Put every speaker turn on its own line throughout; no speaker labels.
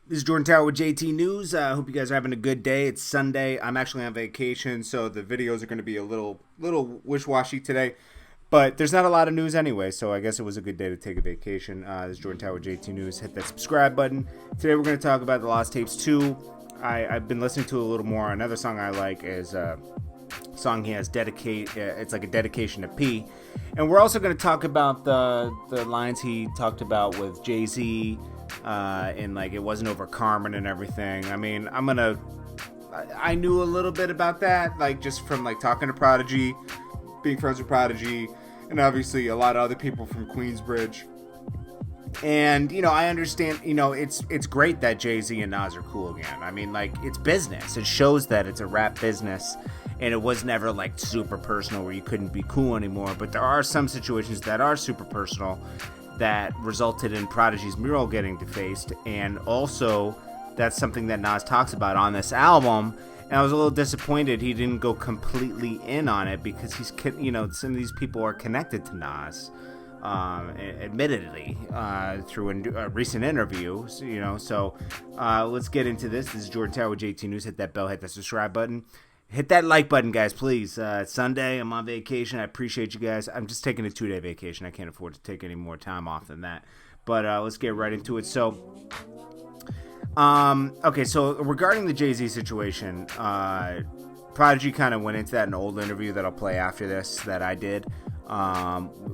This is Jordan Tower with JT News. I hope you guys are having a good day. It's Sunday. I'm actually on vacation, so the videos are going to be a little wish-washy today. But there's not a lot of news anyway, so I guess it was a good day to take a vacation. This is Jordan Tower with JT News. Hit that subscribe button. Today we're going to talk about The Lost Tapes 2. I've been listening to it a little more. Another song I like is a song he has, Dedicate. It's like a dedication to P. And we're also going to talk about the lines he talked about with Jay-Z, and like it wasn't over Carmen and everything. I mean, I knew a little bit about that, like just from like talking to Prodigy, being friends with Prodigy, and obviously a lot of other people from Queensbridge. And I understand. It's great that Jay-Z and Nas are cool again. I mean, like, it's business. It shows that it's a rap business, and it was never like super personal where you couldn't be cool anymore. But there are some situations that are super personal that resulted in Prodigy's mural getting defaced, and also that's something that Nas talks about on this album. And I was a little disappointed he didn't go completely in on it, because some of these people are connected to Nas, admittedly, through a recent interview. So let's get into this. This is Jordan Tower with JT News. Hit that bell, hit that subscribe button. Hit that like button, guys, please. It's Sunday. I'm on vacation. I appreciate you guys. I'm just taking a 2-day vacation. I can't afford to take any more time off than that. But let's get right into it. So, okay, so regarding the Jay-Z situation, Prodigy kind of went into that in an old interview that I'll play after this that I did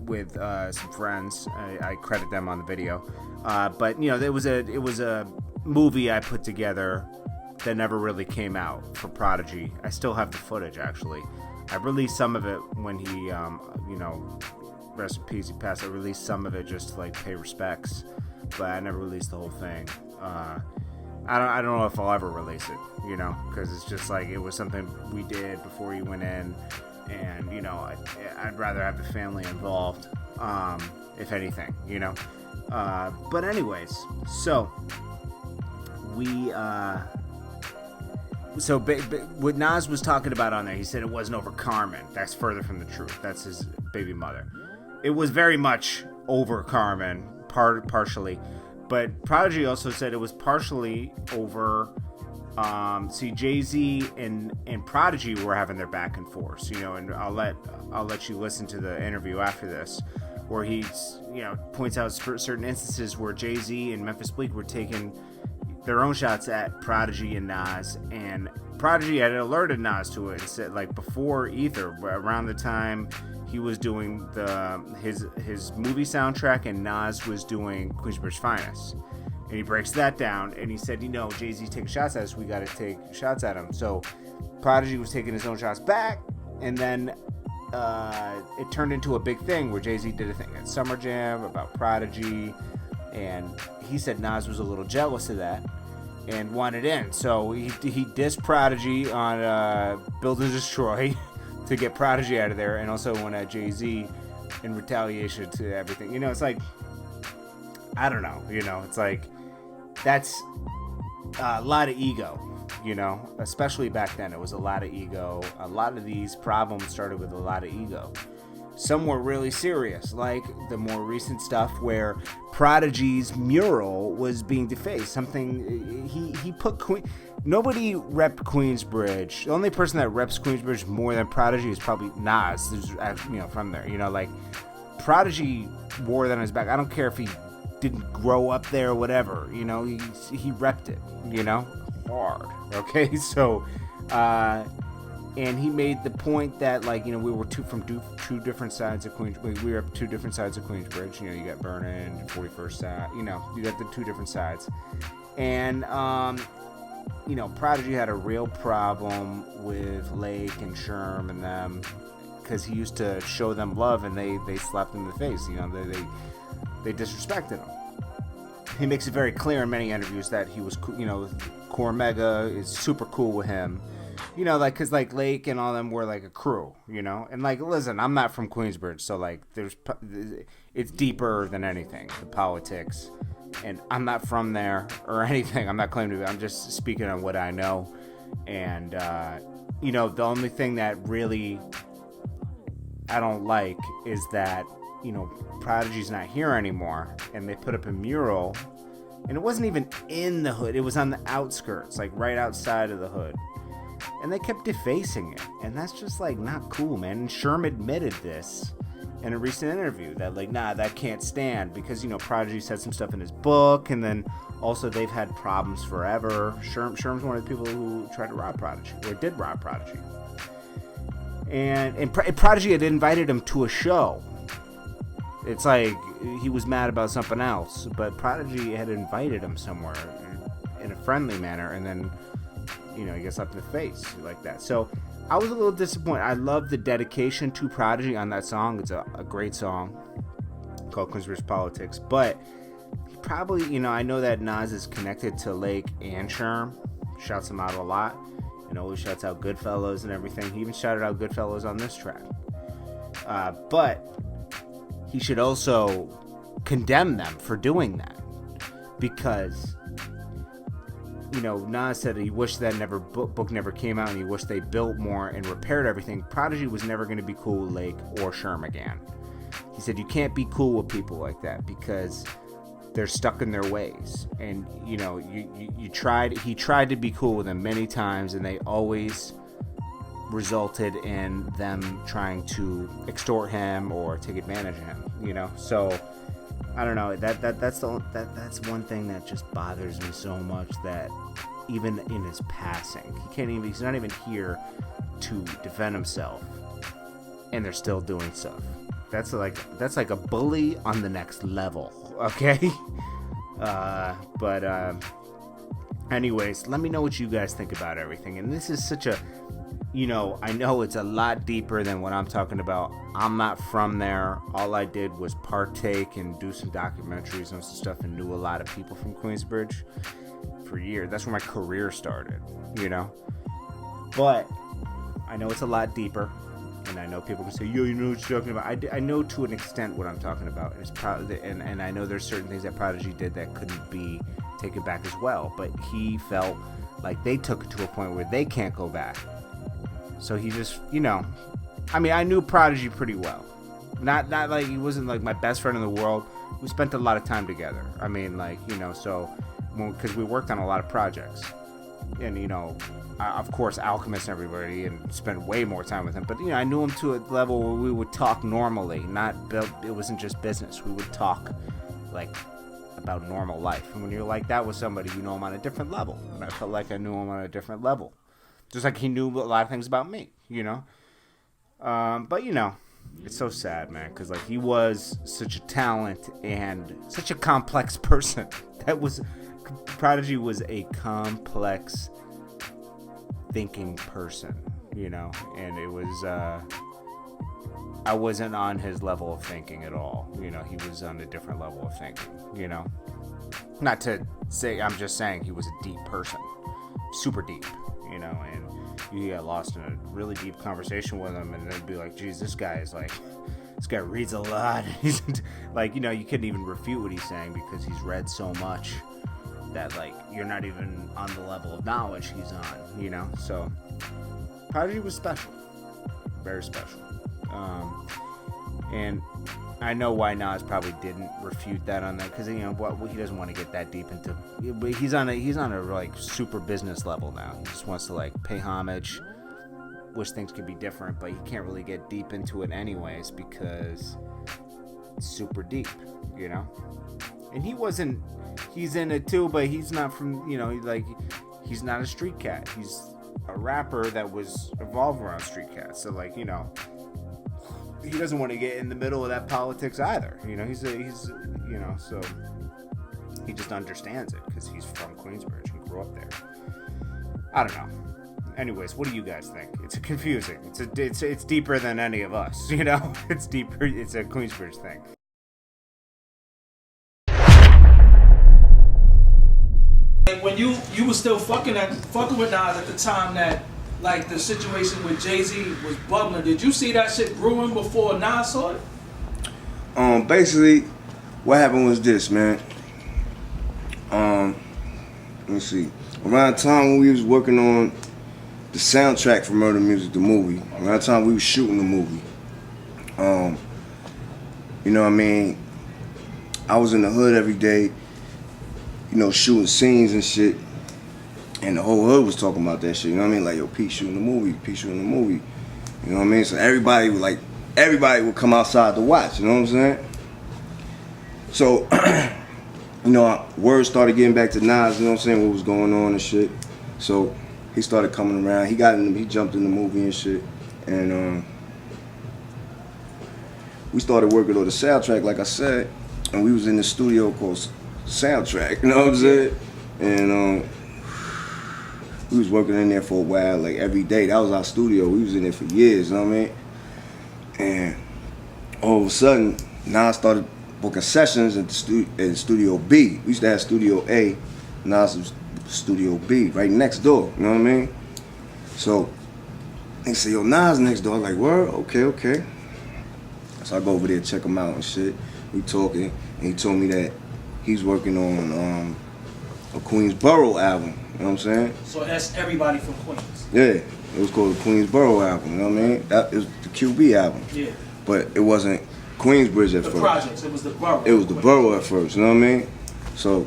with some friends. I credit them on the video. But, it was a movie I put together that never really came out for Prodigy. I still have the footage, actually. I released some of it when he, rest in peace, he passed. I released some of it just to, like, pay respects, but I never released the whole thing. I don't know if I'll ever release it, because it's just like, it was something we did before he went in, and, I'd rather have the family involved, if anything, But anyways, so what Nas was talking about on there, he said it wasn't over Carmen. That's further from the truth. That's his baby mother. It was very much over Carmen, partially. But Prodigy also said it was partially over. Jay-Z and Prodigy were having their back and forth, and I'll let you listen to the interview after this, where he, points out certain instances where Jay-Z and Memphis Bleek were taking their own shots at Prodigy and Nas, and Prodigy had alerted Nas to it and said, like, before Ether, around the time he was doing his movie soundtrack, and Nas was doing Queensbridge Finest. And he breaks that down, and he said, Jay-Z's taking shots at us, we got to take shots at him. So Prodigy was taking his own shots back, and then it turned into a big thing where Jay-Z did a thing at Summer Jam about Prodigy, and he said Nas was a little jealous of that and wanted in. So he dissed Prodigy on Build and Destroy to get Prodigy out of there, and also went at Jay-Z in retaliation to everything. It's like, I don't know, it's like, that's a lot of ego, especially back then. It was a lot of ego. A lot of these problems started with a lot of ego. Some were really serious, like the more recent stuff where Prodigy's mural was being defaced. Something he put nobody repped Queensbridge. The only person that reps Queensbridge more than Prodigy is probably Nas. Who's actually, from there. Like, Prodigy wore that on his back. I don't care if he didn't grow up there or whatever. He repped it. Hard. Okay, so. And he made the point that, like, we were two different sides of Queensbridge. We were up two different sides of Queensbridge. You got Vernon, 41st side. You got the two different sides. And, Prodigy had a real problem with Lake and Sherm and them, because he used to show them love, and they slapped him in the face. They disrespected him. He makes it very clear in many interviews that he was, Cormega is super cool with him. Because, like, Lake and all them were, like, a crew, And, like, listen, I'm not from Queensbridge, so, like, it's deeper than anything, the politics. And I'm not from there or anything. I'm not claiming to be. I'm just speaking on what I know. And, the only thing that really I don't like is that, Prodigy's not here anymore. And they put up a mural And it wasn't even in the hood. It was on the outskirts, like right outside of the hood. And they kept defacing it. And that's just like not cool, man. And Sherm admitted this in a recent interview that like, nah, that can't stand, because, you know, Prodigy said some stuff in his book, and then also they've had problems forever. Sherm's one of the people who tried to rob Prodigy, or did rob Prodigy. And Prodigy had invited him to a show. It's like he was mad about something else, but Prodigy had invited him somewhere in a friendly manner, and then, you know, he gets slapped in the face like that. So I was a little disappointed. I love the dedication to Prodigy on that song. It's a great song called Queensbridge Politics, but he probably, you know, I know that Nas is connected to Lake and Sherm, shouts him out a lot, and always shouts out Goodfellas and everything. He even shouted out Goodfellas on this track. But he should also condemn them for doing that, because, you know, Nas said he wished that book never came out, and he wished they built more and repaired everything. Prodigy was never going to be cool with Lake or Sherm again. He said you can't be cool with people like that because they're stuck in their ways. And, you know, he tried to be cool with them many times, and they always resulted in them trying to extort him or take advantage of him, you know. So I don't know, that's one thing that just bothers me so much, that even in his passing, he's not even here to defend himself, and they're still doing stuff. That's like a bully on the next level, okay? Anyways, let me know what you guys think about everything. And this is such a, you know, I know it's a lot deeper than what I'm talking about. I'm not from there. All I did was partake and do some documentaries and some stuff, and knew a lot of people from Queensbridge for years. That's where my career started, you know. But I know it's a lot deeper, and I know people can say, yo, you know what you're talking about. I know to an extent what I'm talking about. And I know there's certain things that Prodigy did that couldn't be taken back as well. But he felt like they took it to a point where they can't go back. So he just, you know, I mean, I knew Prodigy pretty well. Not like he wasn't like my best friend in the world. We spent a lot of time together. I mean, like, you know, so because we worked on a lot of projects, and, you know, of course, Alchemist and everybody, and spent way more time with him. But, you know, I knew him to a level where we would talk normally, it wasn't just business. We would talk like about normal life. And when you're like that with somebody, you know him on a different level. And I felt like I knew him on a different level. Just like he knew a lot of things about me, you know? But, you know, it's so sad, man, because, like, he was such a talent and such a complex person. Prodigy was a complex thinking person, you know? And it was, I wasn't on his level of thinking at all. You know, he was on a different level of thinking, you know? Not to say, I'm just saying he was a deep person. Super deep. You know, and you get lost in a really deep conversation with him, and then be like, geez, this guy reads a lot. He's like, you know, you couldn't even refute what he's saying because he's read so much that, like, you're not even on the level of knowledge he's on, you know. So Prodigy was special, very special. And I know why Nas probably didn't refute that on that, because, you know, he doesn't want to get that deep into. He's on a like super business level now. He just wants to like pay homage. Wish things could be different, but he can't really get deep into it anyways because it's super deep, you know. And he's in it too, but he's not from, you know, he's not a street cat. He's a rapper that was evolved around street cats. So, like, you know, he doesn't want to get in the middle of that politics either. You know, he's you know, so he just understands it because he's from Queensbridge and grew up there. I don't know. Anyways, what do you guys think? It's confusing. It's deeper than any of us, you know? It's deeper. It's a Queensbridge thing.
And when you were still fucking with Nas at the time that, like, the situation with Jay-Z was bubbling, did you see that shit brewing before Nas saw it?
Basically, what happened was this, man. Let's see. Around the time when we was working on the soundtrack for Murder Music, the movie, around the time we was shooting the movie, you know what I mean? I was in the hood every day, shooting scenes and shit. And the whole hood was talking about that shit, you know what I mean? Like, yo, Pete shooting the movie, Pete shooting the movie. You know what I mean? So everybody would come outside to watch, you know what I'm saying? So, word started getting back to Nas, you know what I'm saying, what was going on and shit. So he started coming around. He jumped in the movie and shit. And we started working on the soundtrack, like I said, and we was in the studio called Soundtrack, you know what I'm saying? And we was working in there for a while, like every day. That was our studio. We was in there for years, you know what I mean? And all of a sudden, Nas started booking sessions at Studio B. We used to have Studio A, Nas was Studio B, right next door, you know what I mean? So they say, yo, Nas next door. I'm like, word? Okay. So I go over there, check him out and shit. We talking, and he told me that he's working on a Queensbridge album. You know what I'm saying?
So that's everybody from Queens.
Yeah, it was called the Queensbridge album. You know what I mean? That is the QB album.
Yeah.
But it wasn't Queensbridge at
the
first.
Projects. It was the borough.
It was the borough at first. You know what I mean? So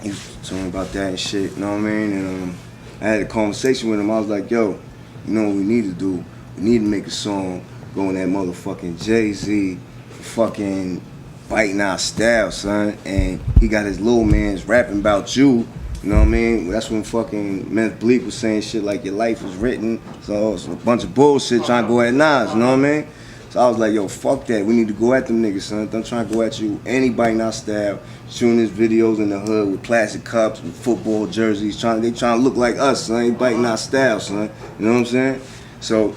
he was telling me about that and shit. You know what I mean? And I had a conversation with him. I was like, yo, you know what we need to do? We need to make a song going that motherfucking Jay-Z fucking biting our style, son. And he got his little man's rapping about you. You know what I mean? That's when fucking Men's Bleak was saying shit like your life was written. So it's a bunch of bullshit trying to go at Nas, you know what I mean? So I was like, yo, fuck that. We need to go at them niggas, son. Don't try to go at you. Anybody in our style shooting his videos in the hood with plastic cups, with football jerseys. They trying to look like us, son. They biting our style, son. You know what I'm saying? So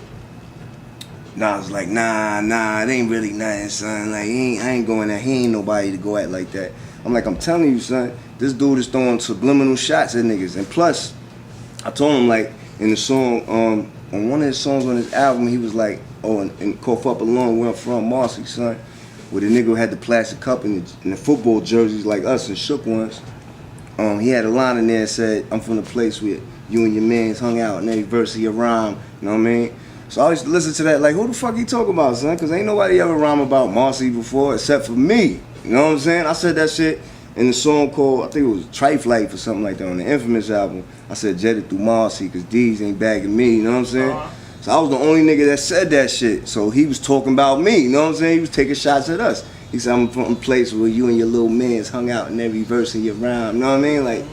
Nas was like, nah, it ain't really nothing, son. Like, I ain't going at. He ain't nobody to go at like that. I'm like, I'm telling you, son. This dude is throwing subliminal shots at niggas. And plus, I told him, like, in the song, on one of his songs on his album, he was like, oh, and Cough Up Alone, where I'm from, Marcy, son, where the nigga had the plastic cup and the football jerseys like us and shook ones. He had a line in there that said, I'm from the place where you and your mans hung out, and every verse of your rhyme, you know what I mean? So I used to listen to that like, who the fuck he talking about, son? Because ain't nobody ever rhyme about Marcy before except for me. You know what I'm saying? I said that shit in the song called, I think it was Trife Life or something like that on the Infamous album. I said jetted through Marcy because D's ain't bagging me, you know what I'm saying? So I was the only nigga that said that shit. So he was talking about me, you know what I'm saying? He was taking shots at us. He said, I'm from a place where you and your little mans hung out in every verse of your rhyme, you know what I mean? Like,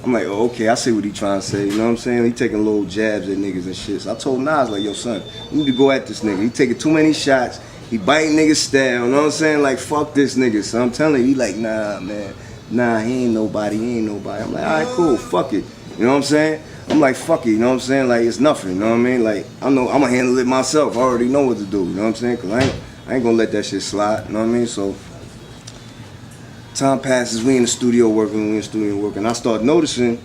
I'm like, oh, okay, I see what he trying to say, you know what I'm saying? He taking little jabs at niggas and shit. So I told Nas, like, yo, son, you need to go at this nigga. He taking too many shots. He biting niggas style, you know what I'm saying? Like, fuck this nigga. So I'm telling you, he like, nah, man. Nah, he ain't nobody. I'm like, all right, cool, fuck it. You know what I'm saying? I'm like, fuck it, you know what I'm saying? Like, it's nothing, you know what I mean? Like, I know I'm gonna handle it myself. I already know what to do, you know what I'm saying? Cause I ain't gonna let that shit slide, you know what I mean? So, time passes, we in the studio working. I start noticing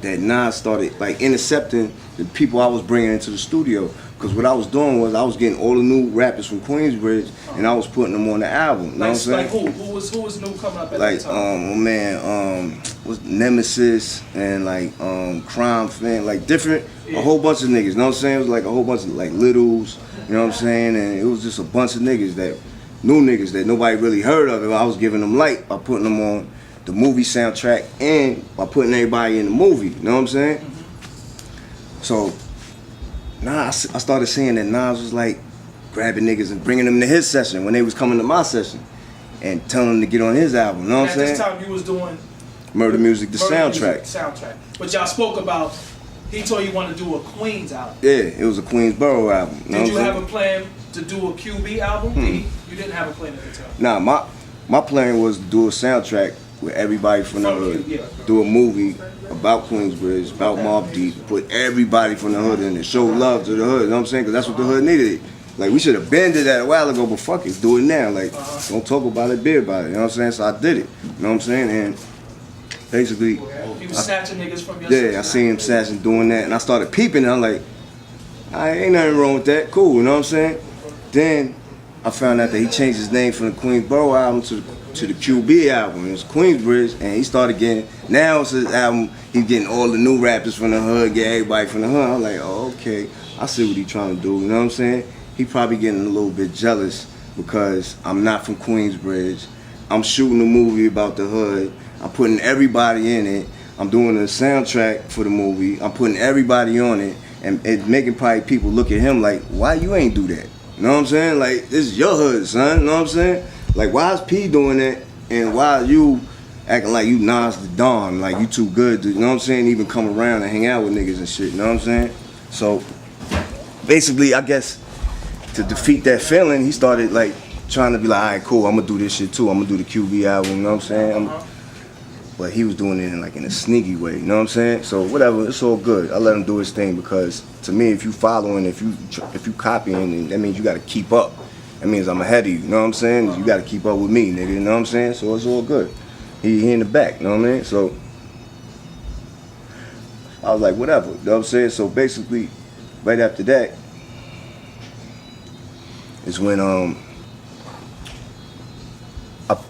that Nas started, like, intercepting the people I was bringing into the studio. Because what I was doing was I was getting all the new rappers from Queensbridge and I was putting them on the album. You know what I'm saying?
Like who was new coming up at
like,
that time?
My man, was Nemesis and like Crime Fan, like different, a whole bunch of niggas. You know what I'm saying? It was like a whole bunch of like Littles. You know what I'm saying? And it was just a bunch of niggas new niggas that nobody really heard of. And I was giving them light by putting them on the movie soundtrack and by putting everybody in the movie. You know what I'm saying? Mm-hmm. So. I started seeing that Nas was like grabbing niggas and bringing them to his session when they was coming to my session and telling them to get on his album, you know what I'm saying?
At this time you was doing
Murder Music, the soundtrack.
Soundtrack. But y'all spoke about, he told you wanted to do a Queens album.
Yeah, it was a Queensborough album.
Did you have a plan to do a QB album? You didn't have a plan at the time?
Nah, my plan was to do a soundtrack with everybody from the hood, do a movie about Queensbridge, about Mobb Deep, put everybody from the hood in it, show love to the hood, you know what I'm saying? Because that's what the hood needed. Like, we should have been did that a while ago, but fuck it, do it now. Like, don't talk about it, be about it, you know what I'm saying? So I did it, you know what I'm saying? And basically,
he was snatching niggas from your
yeah, I seen him snatching, doing that, and I started peeping, and I'm like, ain't nothing wrong with that, cool, you know what I'm saying? Then I found out that he changed his name from the Queensborough album to the QB album. It was Queensbridge, and he started getting, now it's his album, he's getting all the new rappers from the hood, get everybody from the hood. I'm like, oh, okay, I see what he's trying to do, you know what I'm saying? He probably getting a little bit jealous because I'm not from Queensbridge, I'm shooting a movie about the hood. I'm putting everybody in it. I'm doing a soundtrack for the movie. I'm putting everybody on it, and making probably people look at him like, why you ain't do that? You know what I'm saying? Like, this is your hood, son. You know what I'm saying? Like, why is P doing that, and why are you acting like you Nas the Don, like you too good to, you know what I'm saying, even come around and hang out with niggas and shit, you know what I'm saying? So, basically, I guess, to defeat that feeling, he started, like, trying to be like, all right, cool, I'm gonna do this shit too. I'm gonna do the QB album, you know what I'm saying? But he was doing it in a sneaky way, you know what I'm saying? So whatever, it's all good. I let him do his thing because to me, if you following, if you copying, that means you gotta keep up. That means I'm ahead of you, you know what I'm saying? You gotta keep up with me, nigga, you know what I'm saying? So it's all good. He in the back, you know what I mean? So I was like, whatever, you know what I'm saying? So basically, right after that is when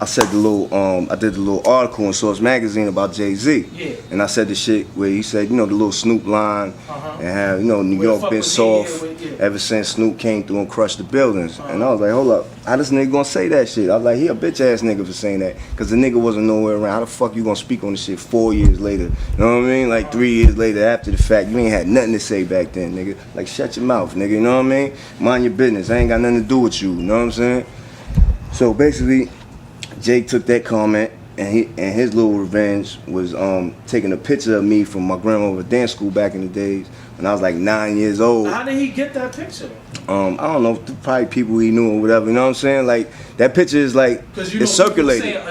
I said I did the little article in Source Magazine about Jay-Z.
Yeah.
And I said the shit where he said, you know, the little Snoop line, and how, you know, New York been soft ever since Snoop came through and crushed the buildings. And I was like, hold up, how this nigga gonna say that shit? I was like, he a bitch ass nigga for saying that, because the nigga wasn't nowhere around. How the fuck you gonna speak on this shit 4 years later? You know what I mean? Like 3 years later after the fact, you ain't had nothing to say back then, nigga. Like, shut your mouth, nigga, you know what I mean? Mind your business, I ain't got nothing to do with you know what I'm saying? So basically, Jake took that comment, and his little revenge was taking a picture of me from my grandmother's dance school back in the days when I was like 9 years old.
How did he get that picture?
I don't know, probably people he knew or whatever. You know what I'm saying? Like, that picture is like, it's circulated.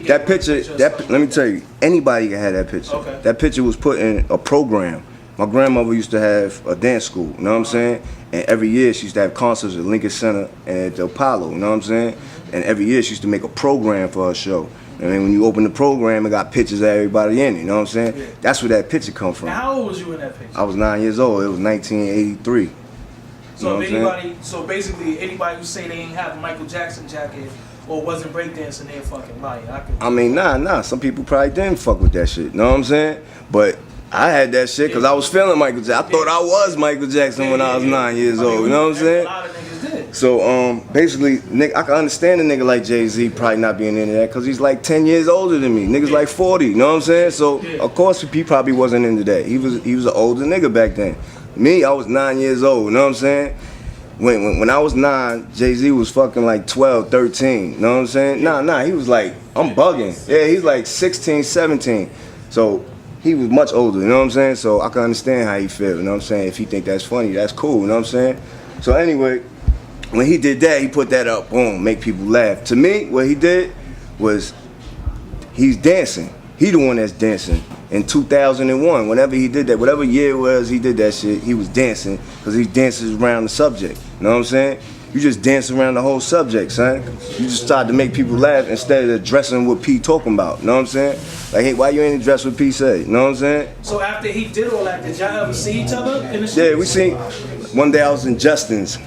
That picture, let me tell you, anybody can have that picture.
Okay.
That picture was put in a program. My grandmother used to have a dance school, you know what I'm saying? And every year she used to have concerts at Lincoln Center and at the Apollo, you know what I'm saying? And every year she used to make a program for her show. I mean, when you open the program, it got pictures of everybody in it, you know what I'm saying?
Yeah.
That's where that picture come from.
Now, how old was you in that picture?
I was 9 years old. It was 1983.
So so basically, anybody who say they ain't have a Michael Jackson jacket or wasn't breakdancing, they're fucking lying. I mean,
nah. Some people probably didn't fuck with that shit, you know what I'm saying? But I had that shit because I was feeling Michael Jackson. I thought I was Michael Jackson when I was 9 years old, you know what I'm saying?
A lot of niggas did.
So basically, I can understand a nigga like Jay-Z probably not being into that because he's like 10 years older than me. Niggas like 40, you know what I'm saying? So of course he probably wasn't into that. He was an older nigga back then. Me, I was 9 years old, you know what I'm saying? When I was 9, Jay-Z was fucking like 12, 13, you know what I'm saying? Nah, he was like, I'm bugging. Yeah, he's like 16, 17. So he was much older, you know what I'm saying? So I can understand how he feel, you know what I'm saying? If he think that's funny, that's cool, you know what I'm saying? So anyway, when he did that, he put that up, boom, make people laugh. To me, what he did was, he's dancing. He the one that's dancing. In 2001, whenever he did that, whatever year it was he did that shit, he was dancing, because he dances around the subject, you know what I'm saying? You just dance around the whole subject, son. You just start to make people laugh instead of addressing what P talking about, you know what I'm saying? Like, hey, why you ain't address what P said, you know what I'm saying?
So after he did all that, did y'all ever see each other in the streets?
Yeah, we seen, one day I was in Justin's,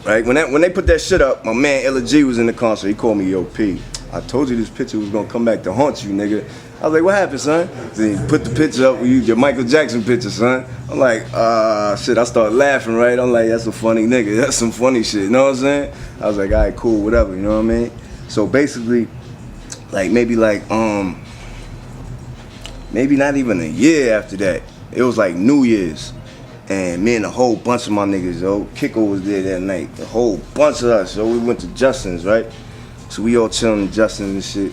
right? When they put that shit up, my man Illa G was in the concert. He called me, yo, P, I told you this picture was gonna come back to haunt you, nigga. I was like, what happened, son? Then he put the picture up with your Michael Jackson picture, son. I'm like, shit, I started laughing, right? I'm like, that's a funny nigga, that's some funny shit, you know what I'm saying? I was like, all right, cool, whatever, you know what I mean? So basically, like, maybe not even a year after that, it was like New Year's. And me and a whole bunch of my niggas, yo, Kiko was there that night, a whole bunch of us, so we went to Justin's, right? So we all chilling at Justin's and shit.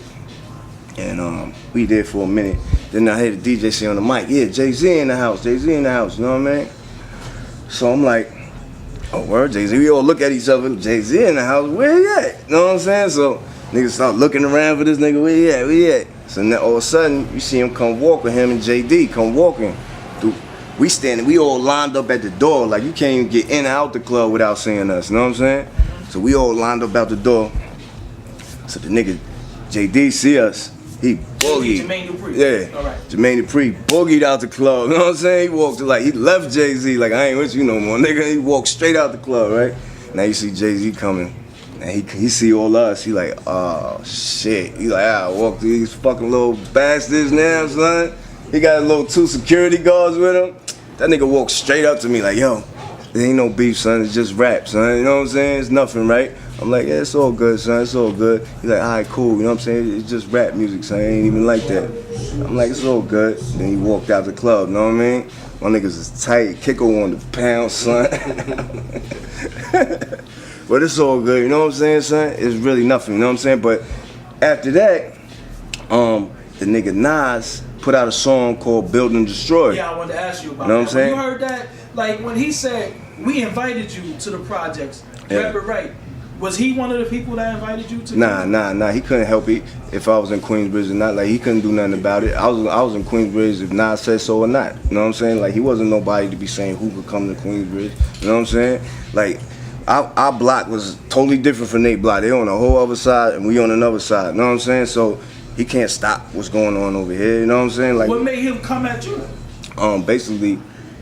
And we there for a minute. Then I hear the DJ say on the mic, yeah, Jay-Z in the house, Jay-Z in the house, you know what I mean? So I'm like, oh, word, Jay-Z. We all look at each other, Jay-Z in the house, where he at? You know what I'm saying? So niggas start looking around for this nigga, where he at, where he at? So then all of a sudden, you see him come walking, him and JD come walking through. We standing, we all lined up at the door, like you can't even get in and out the club without seeing us, you know what I'm saying? So we all lined up out the door. So the nigga, JD see us, he boogied.
Jermaine Dupri.
Yeah,
all right.
Jermaine Dupri boogied out the club, you know what I'm saying? He walked, like, he left Jay-Z, like, I ain't with you no more, nigga. He walked straight out the club, right? Now you see Jay-Z coming, and he see all us, he like, oh, shit. He like, I walk through these fucking little bastards now, son. He got a little 2 security guards with him. That nigga walked straight up to me like, yo, There ain't no beef, son. It's just rap, son. You know what I'm saying? It's nothing, right? I'm like, yeah, it's all good, son. It's all good. He's like, all right, cool. You know what I'm saying? It's just rap music, son. It ain't even like that. I'm like, it's all good. Then he walked out the club, you know what I mean? My niggas is tight. Kiko on the pound, son. But it's all good, you know what I'm saying, son? It's really nothing, you know what I'm saying? But after that, the nigga Nas put out a song called Build and Destroy.
Yeah, I wanted to ask you about
You know what
that.
I'm saying?
When you heard that, like when he said, we invited you to the projects, rap it right. Was he one of the people that invited you to?
Nah. He couldn't help it if I was in Queensbridge or not. Like, he couldn't do nothing about it. I was in Queensbridge if Nas said so or not. You know what I'm saying? Like, he wasn't nobody to be saying who could come to Queensbridge. You know what I'm saying? Like, our block was totally different from their block. They on the whole other side and we on another side. You know what I'm saying? So he can't stop what's going on over here. You know what I'm saying? Like,
what made him come at you?
Basically,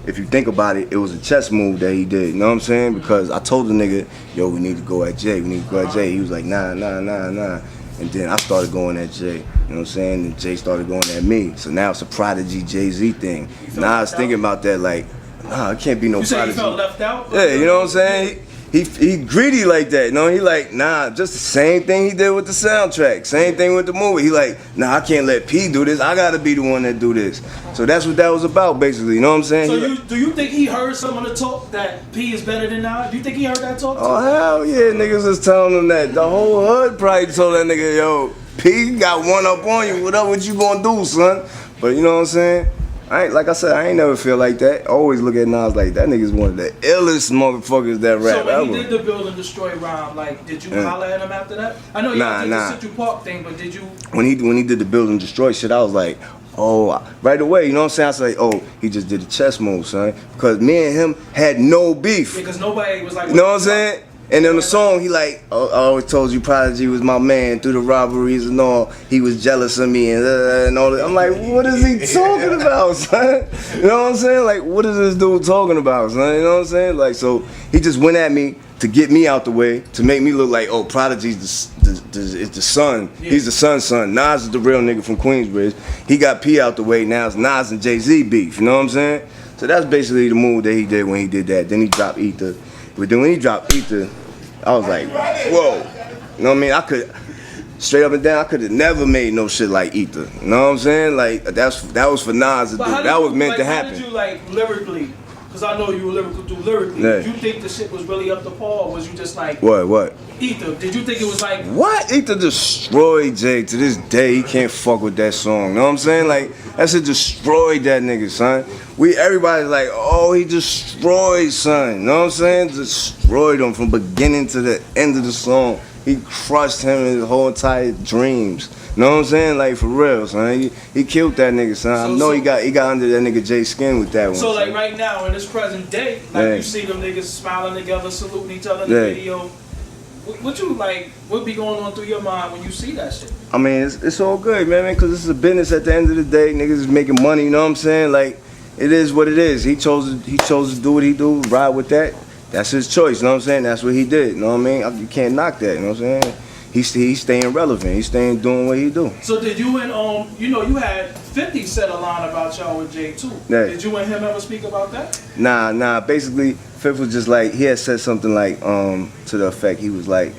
if you think about it, it was a chess move that he did, you know what I'm saying? Because I told the nigga, yo, we need to go at Jay, He was like, nah. And then I started going at Jay, you know what I'm saying? And Jay started going at me. So now it's a Prodigy Jay-Z thing. Now I was thinking about that, like, nah, it can't be no Prodigy.
You said you felt left out?
Yeah, you know what I'm saying? He greedy like that, you know? He like, nah, just the same thing he did with the soundtrack, same thing with the movie. He like, nah, I can't let P do this. I gotta be the one that do this. So that's what that was about, basically. You know what I'm saying?
So do you think he heard some of the talk that P is better than Nas? Do you think he heard that talk too?
Oh hell yeah, niggas was telling him that. The whole hood probably told that nigga, yo, P got one up on you. What you gonna do, son? But you know what I'm saying? Like I said, I ain't never feel like that. I always look at Nas like that nigga's one of the illest motherfuckers that rap ever.
So when he did the Build and Destroy rhyme, like, did you holler at him after that? I know you did the Central Park thing, but did you? When
he did the Build and Destroy shit, I was like, oh, right away, you know what I'm saying? I was like, oh, he just did a chess move, son. Because me and him had no beef.
Because nobody was like,
you know what I'm saying? And in the song, he like, oh, I always told you Prodigy was my man through the robberies and all. He was jealous of me and all that. I'm like, what is he talking about, son? You know what I'm saying? Like, what is this dude talking about, son? You know what I'm saying? Like, so he just went at me to get me out the way, to make me look like, oh, Prodigy's is the son. Yeah. He's the son. Nas is the real nigga from Queensbridge. He got P out the way. Now it's Nas and Jay-Z beef. You know what I'm saying? So that's basically the move that he did when he did that. Then he dropped Ether. But then when he dropped Ether, I was like, whoa. You know what I mean? I could, straight up and down, I could have never made no shit like Ether. You know what I'm saying? Like, that was for Nas to do. That was meant to happen.
How did you, like, lyrically, because I know you were lyrical too, lyrically,
yeah.
Did you think the shit was really up to par, or was you just like...
What?
Ether, did you think it was like...
What? Ether destroyed Jay. To this day, he can't fuck with that song. You know what I'm saying? Like, that shit destroyed that nigga, son. Everybody's like, oh, he destroyed, son. You know what I'm saying? Destroyed him from beginning to the end of the song. He crushed him in his whole entire dreams. You know what I'm saying? Like, for real, son. He killed that nigga, son. I know he got under that nigga Jay's skin with that one.
So,
son.
like, right now, in this present day, like, you see them niggas smiling together, saluting each other in the video. What be going on through your mind when you see that shit? I mean,
it's all good, man, because this is a business at the end of the day. Niggas is making money, you know what I'm saying? Like, it is what it is. He chose to do what he do, ride with that. That's his choice, you know what I'm saying? That's what he did, you know what I mean? You can't knock that, you know what I'm saying? He's staying relevant. He's staying doing what he do.
So did you and you had 50 said a line about y'all with Jay too.
Yeah.
Did you and him ever speak about that?
Nah. Basically, Fifth was just like, he had said something like to the effect, he was like,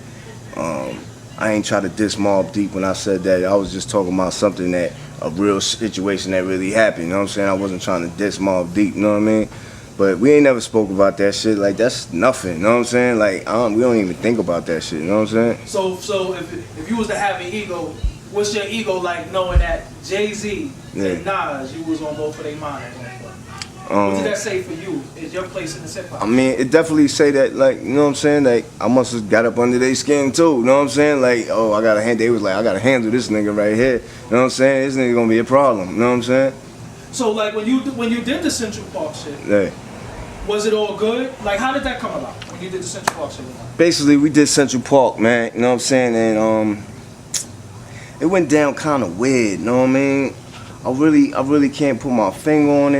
I ain't try to diss Mobb Deep when I said that. I was just talking about something that a real situation that really happened. You know what I'm saying? I wasn't trying to diss Mobb Deep. You know what I mean? But we ain't never spoke about that shit. Like, that's nothing, you know what I'm saying? Like, we don't even think about that shit, you know what I'm saying?
So if you was to have an ego, what's your ego like knowing that Jay-Z and Nas, you was on both of their minds? What did that say for you? Is your place in the hip hop?
I mean, it definitely say that, like, you know what I'm saying? Like, I must have got up under their skin too, you know what I'm saying? Like, oh, they was like, I gotta handle this nigga right here. You know what I'm saying? This nigga gonna be a problem, you know what I'm saying?
So, like, when you did the Central Park shit, was it all good? Like, how did that come about when you did the Central Park shit?
Basically, we did Central Park, man, you know what I'm saying? And it went down kind of weird, you know what I mean? I really can't put my finger on it.